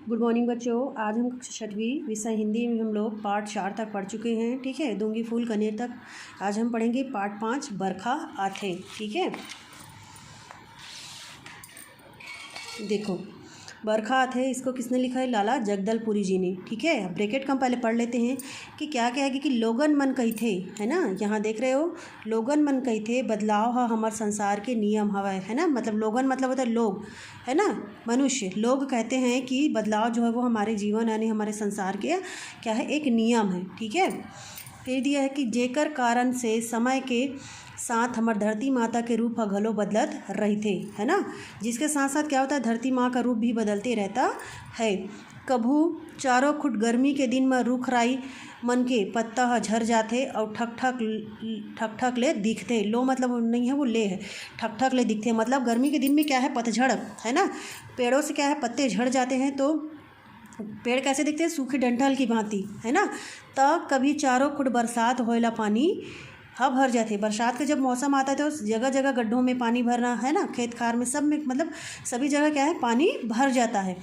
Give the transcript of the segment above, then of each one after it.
Good morning बच्चों। आज हम कक्षा 6वीं विषय हिंदी में हम लोग पाठ 4 तक पढ़ चुके हैं। ठीक है, दूंगी फूल कनेर तक आज हम पढ़ेंगे पाठ 5 बरखा आथे। ठीक है, देखो बरखा आथे इसको किसने लिखा है? लाला जगदलपुरी जी ने। ठीक है, ब्रैकेट का हम पहले पढ़ लेते हैं कि क्या क्या है कि लोगन मन कही थे, है ना। यहाँ देख रहे हो, लोगन मन कही थे बदलाव है हमारे संसार के नियम हवा है ना। मतलब लोगन मतलब होता है लोग, है ना, मनुष्य। लोग कहते हैं कि बदलाव जो है वो हमारे जीवन यानी हमारे संसार के क्या है, एक नियम है। ठीक है, फिर दिया है कि जेकर कारण से समय के साथ हमार धरती माता के रूप घलो बदलत रही थे, है ना। जिसके साथ साथ क्या होता है, धरती माँ का रूप भी बदलते रहता है। कभू चारों खुट गर्मी के दिन में रुख राई मन के पत्ता झर जाते और ठक ठक ले दिखते। लो मतलब नहीं है, वो ले है, ठक ठक ले दिखते। मतलब गर्मी के दिन में क्या है, पतझड़, है ना। पेड़ों से क्या है, पत्ते झड़ जाते हैं तो पेड़ कैसे दिखते हैं, सूखे डंठल की भांति, है ना। तब कभी चारों खुट बरसात होएला पानी हाँ भर जाते। बरसात का जब मौसम आता है तो जगह जगह गड्ढों में पानी भरना, है ना, खेत खार में सब में मतलब सभी जगह क्या है, पानी भर जाता है।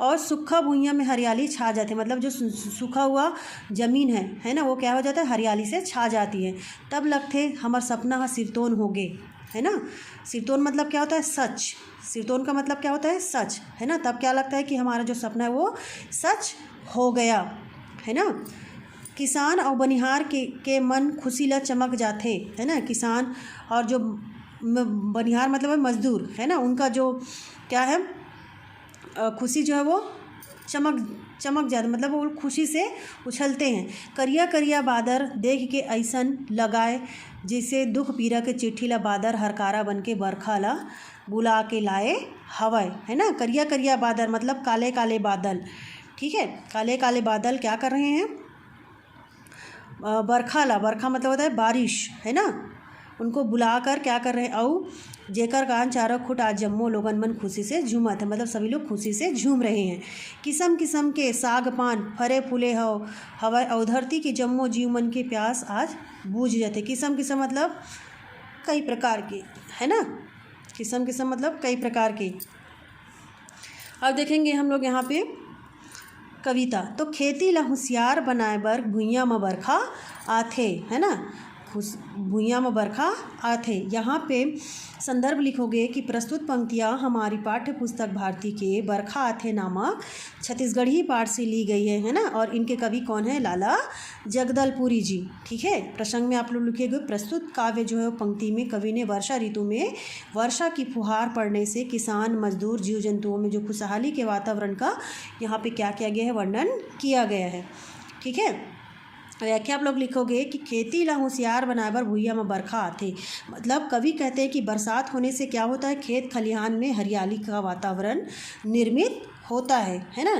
और सूखा भुइयाँ में हरियाली छा जाती है। मतलब जो सूखा हुआ ज़मीन है ना, वो क्या हो जाता है, हरियाली से छा जाती है। तब लगते हमार सपना हा सिरतोन हो गए, है ना। सिरतोन मतलब क्या होता है, सच। सिरतोन का मतलब क्या होता है, सच, है ना। तब क्या लगता है कि हमारा जो सपना है वो सच हो गया, है ना। किसान और बनिहार के मन खुशी ला चमक जाते, है ना। किसान और जो बनिहार मतलब है मजदूर, है ना, उनका जो क्या है खुशी जो है वो चमक जाते, मतलब वो खुशी से उछलते हैं। करिया करिया बादर देख के ऐसन लगाए जैसे दुख पीरा के चिट्ठी ला बादर हरकारा बन के बरखा ला बुला के लाए हवाए, है ना। करिया करिया बादर मतलब काले काले बादल। ठीक है, काले काले बादल क्या कर रहे हैं, बरखा मतलब होता है बारिश, है ना, उनको बुलाकर क्या कर रहे हैं। और जेकर कान चारों खुट आज जम्मो लोगन मन खुशी से झूमत है। मतलब सभी लोग खुशी से झूम रहे हैं। किस्म किस्म के साग पान फरे फूले हवा और धरती की जम्मो जीव मन के प्यास आज बूझ जाते। किस्म किस्म मतलब कई प्रकार के, है ना। किस्म किस्म मतलब कई प्रकार के। अब देखेंगे हम लोग यहाँ पे कविता। तो खेती ला होशियार बनाए बर भुइयाँ में बरखा आथे, है ना। भुइयाँ में बरखा आथे। यहाँ पे संदर्भ लिखोगे कि प्रस्तुत पंक्तियाँ हमारी पाठ्य पुस्तक भारती के बरखा आथे नामक छत्तीसगढ़ी पाठ से ली गई है ना। और इनके कवि कौन है, लाला जगदलपुरी जी। ठीक है, प्रसंग में आप लोग लिखेंगे प्रस्तुत काव्य जो है पंक्ति में कवि ने वर्षा ऋतु में वर्षा की फुहार पड़ने से किसान मजदूर जीव जंतुओं में जो खुशहाली के वातावरण का यहाँ पे क्या किया गया है, वर्णन किया गया है। ठीक है, व्याख्या आप लोग लिखोगे कि खेती ला होशियार बनाए बर भुइयाँ में बरखा आथे। मतलब कवि कहते हैं कि बरसात होने से क्या होता है, खेत खलिहान में हरियाली का वातावरण निर्मित होता है ना।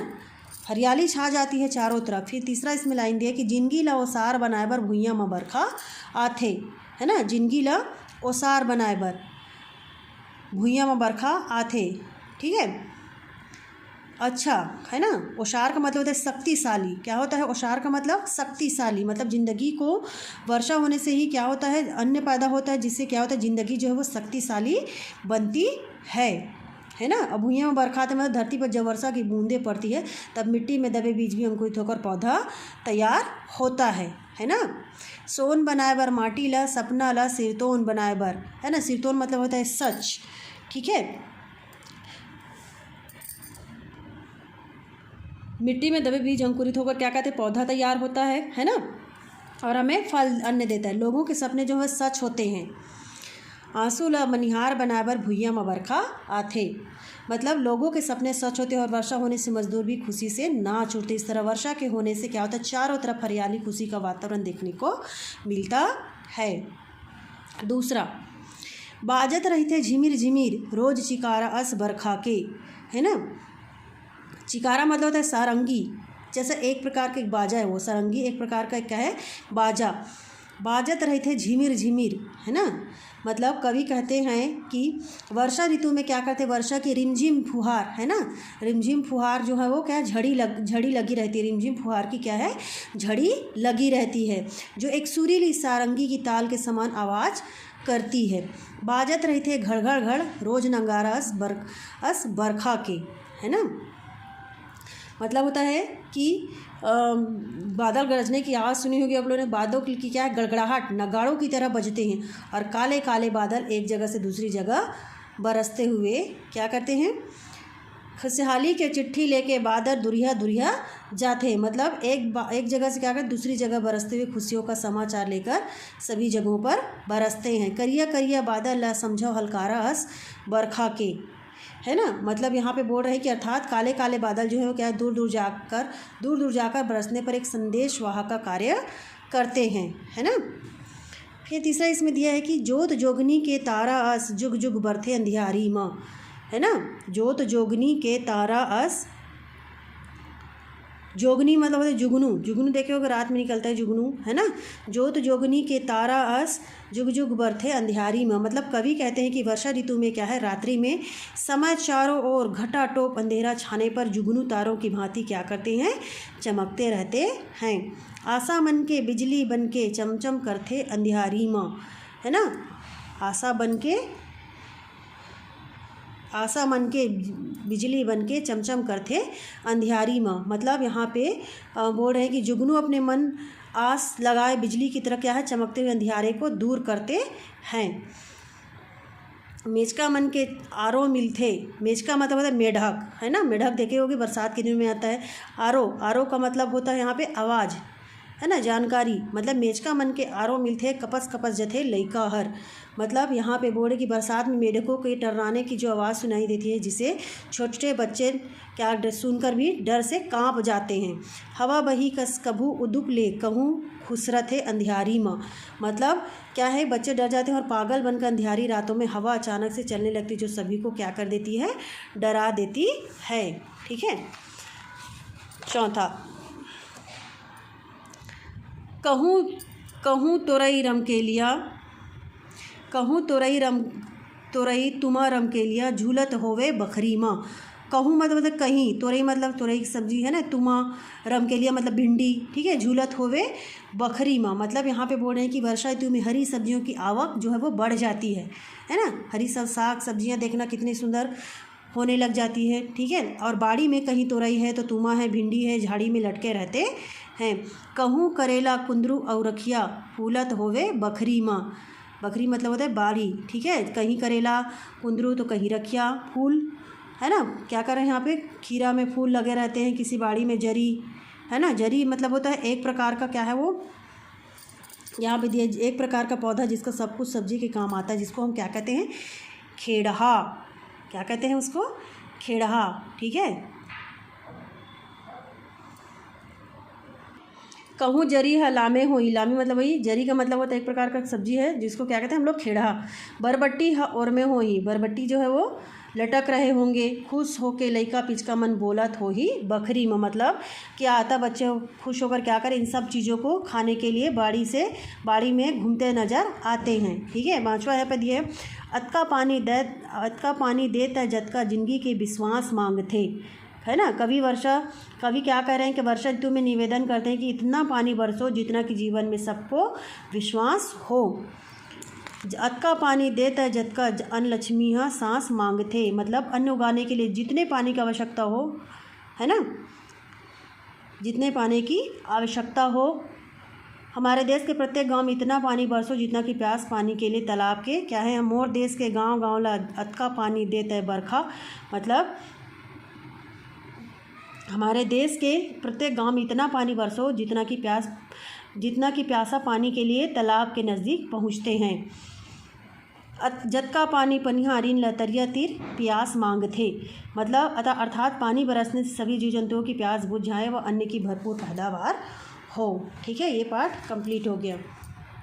हरियाली छा जाती है चारों तरफ। फिर तीसरा इसमें लाइन दिया कि जिंदगी ला ओसार बनाए बर भुइयाँ में बरखा आथे, है ना। जिंदगी ला ओसार बनाए बर भुइयाँ में बरखा आथे। ठीक है, अच्छा, है ना। ओसार का मतलब होता है शक्तिशाली। क्या होता है ओसार का मतलब, शक्तिशाली। मतलब ज़िंदगी को वर्षा होने से ही क्या होता है, अन्न पैदा होता है, जिससे क्या होता है ज़िंदगी जो है वो शक्तिशाली बनती है ना। अब भुइयाँ में बरखा आते मतलब धरती पर जब वर्षा की बूंदें पड़ती है तब मिट्टी में दबे बीज भी अंकुरित होकर पौधा तैयार होता है ना। सोन बनाए बर माटी ला सपना ला सिरतोन बनाए बर, है ना। सिरतोन मतलब होता है सच। ठीक है, मिट्टी में दबे बीज अंकुरित होकर क्या कहते हैं, पौधा तैयार होता है ना। और हमें फल अन्न देता है। लोगों के सपने जो है सच होते हैं। आंसू ला मनिहार बनाए बर भुइयाँ में बरखा आथे। मतलब लोगों के सपने सच होते हैं और वर्षा होने से मजदूर भी खुशी से नाच उठते। इस तरह वर्षा के होने से क्या होता है, चारों तरफ हरियाली खुशी का वातावरण देखने को मिलता है। दूसरा, बाजत रहते झिमिर झिमिर रोज चिकारा अस बरखा के, है ना। चिकारा मतलब होता है सारंगी। जैसे एक प्रकार का एक बाजा है वो सारंगी, एक प्रकार का क्या है, बाजा। बाजत रहे थे झिमिर झिमिर, है ना। मतलब कवि कहते हैं कि वर्षा ऋतु में क्या करते, वर्षा की रिमझिम फुहार, है ना। रिमझिम फुहार जो है वो क्या है, झड़ी लगी रहती है। रिमझिम फुहार की क्या है, झड़ी लगी रहती है, जो एक सुरीली सारंगी की ताल के समान आवाज़ करती है। बाजत रहे थे घड़ घड़ घड़ रोज नंगारा अस बरखा के, है ना। मतलब होता है कि बादल गरजने की आवाज़ सुनी होगी आप लोगों ने। बादलों की क्या है, गड़गड़ाहट नगाड़ों की तरह बजते हैं और काले काले बादल एक जगह से दूसरी जगह बरसते हुए क्या करते हैं, खुशहाली के चिट्ठी लेके बादल दुरिया दुरिया जाते हैं। मतलब एक जगह से क्या कर दूसरी जगह बरसते हुए खुशियों का समाचार लेकर सभी जगहों पर बरसते हैं। करिया करिया बादल ला समझो हलकारा हंस बरखा के, है ना। मतलब यहाँ पे बोल रहे हैं कि अर्थात काले काले बादल जो है वो क्या है, दूर दूर जाकर बरसने पर एक संदेश वाह का कार्य करते हैं, है ना। फिर तीसरा इसमें दिया है कि जोत जोगनी के तारा अस जुग जुग बरथे अंधियारी माँ, है ना। जोत जोगनी के तारा अस, जोगनी मतलब होता है जुगनू, जुगनू देखे होगे रात में निकलता है जुगनू, है ना। जोत जोगनी के तारा अस जुग जुग बरथे अंधियारी में, मतलब कवि कहते हैं कि वर्षा ऋतु में क्या है, रात्रि में समय चारों ओर घटाटोप अंधेरा छाने पर जुगनू तारों की भांति क्या करते हैं, चमकते रहते हैं। आशा मन के बिजली बन के चमचम करते अंधियारी में, है ना। आशा मन के बिजली बन के चमचम करते अंधियारी में, मतलब यहाँ पे बोल रहे हैं कि जुगनू अपने मन आस लगाए बिजली की तरह क्या है, चमकते हुए अंधियारे को दूर करते हैं। मेचका मन के आरो मिलते, मेचका मतलब होता है मेढक, है ना। मेढक देखे होगे बरसात के दिन में आता है। आरो का मतलब होता है यहाँ पे आवाज़, है ना, जानकारी। मतलब मेचका मन के आरो मिलते कपस कपस जथे लइका हर, मतलब यहाँ पे बोल रहे कि बरसात में मेढकों के टर्राने की जो आवाज़ सुनाई देती है, जिसे छोटे बच्चे क्या सुनकर भी डर से कांप जाते हैं। हवा बही कस कभू उदुक ले कहूँ खुसरत है अंधियारी माँ, मतलब क्या है, बच्चे डर जाते हैं और पागल बनकर अंधियारी रातों में हवा अचानक से चलने लगती, जो सभी को क्या कर देती है, डरा देती है। ठीक है। चौथा, कहूँ तोरई रम के लिया, कहूँ तोरई तुमा रम के लिया झूलत होवे बखरी माँ। कहूँ मतलब कहीं, तोरई मतलब तोरई की सब्जी, है ना। तुमा रम के लिया मतलब भिंडी, ठीक है। झूलत होवे बखरी माँ, मतलब यहाँ पे बोल रहे हैं कि वर्षा ऋतु में हरी सब्जियों की आवक जो है वो बढ़ जाती है ना। हरी साग सब्जियाँ देखना कितनी सुंदर होने लग जाती है, ठीक है। और बाड़ी में कहीं तोरई है तो तुमा है, भिंडी है, झाड़ी में लटके रहते हैं। कहूँ करेला कुंदरू और रखिया फूलत होवे बखरी माँ, बखरी मतलब होता है बाड़ी, ठीक है। कहीं करेला कुंदरू तो कहीं रखिया फूल, है ना। क्या कर रहे हैं यहाँ पे, खीरा में फूल लगे रहते हैं, किसी बाड़ी में जरी, है ना। जरी मतलब होता है एक प्रकार का क्या है वो, यहाँ पे दिया एक प्रकार का पौधा जिसका सब कुछ सब्जी के काम आता है, जिसको हम क्या कहते हैं, खेड़हा, क्या कहते हैं उसको, खेड़हा, ठीक है। कहूँ जरी है लामे होई, लामी मतलब वही जरी का मतलब होता है एक प्रकार का सब्जी है जिसको क्या कहते हैं हम लोग खेड़ा। बरबट्टी और में हो ही, बरबट्टी जो है वो लटक रहे होंगे, खुश होके लइका पिचका मन बोलत हो ही बखरी में, मतलब क्या आता, बच्चे खुश होकर क्या करें, इन सब चीज़ों को खाने के लिए बाड़ी में घूमते नज़र आते हैं, ठीक है। 5वां यहाँ पे दिए, अतका पानी दे त जतका जिंदगी के विश्वास मांगते, है ना। कवि क्या कह रहे हैं कि वर्षा ऋतु में निवेदन करते हैं कि इतना पानी बरसो जितना कि जीवन में सबको विश्वास हो। अतका पानी देता जतका अन्न लक्ष्मी सांस मांगते, मतलब अन्न उगाने के लिए जितने पानी की आवश्यकता हो, है ना, जितने पानी की आवश्यकता हो। हमारे देश के प्रत्येक गांव में इतना पानी बरसो जितना कि प्यास पानी के लिए तालाब के क्या है, मोर देश के गांव ला अतका पानी देता है बरखा, मतलब हमारे देश के प्रत्येक गांव में इतना पानी बरसो जितना कि प्यासा पानी के लिए तालाब के नज़दीक पहुंचते हैं। जतका पानी पनिहारीन लतरिया तीर प्यास मांगते, मतलब अर्थात पानी बरसने से सभी जीव जंतुओं की प्यास बुझ जाए व अन्न की भरपूर पैदावार हो। ठीक है, ये पाठ कंप्लीट हो गया।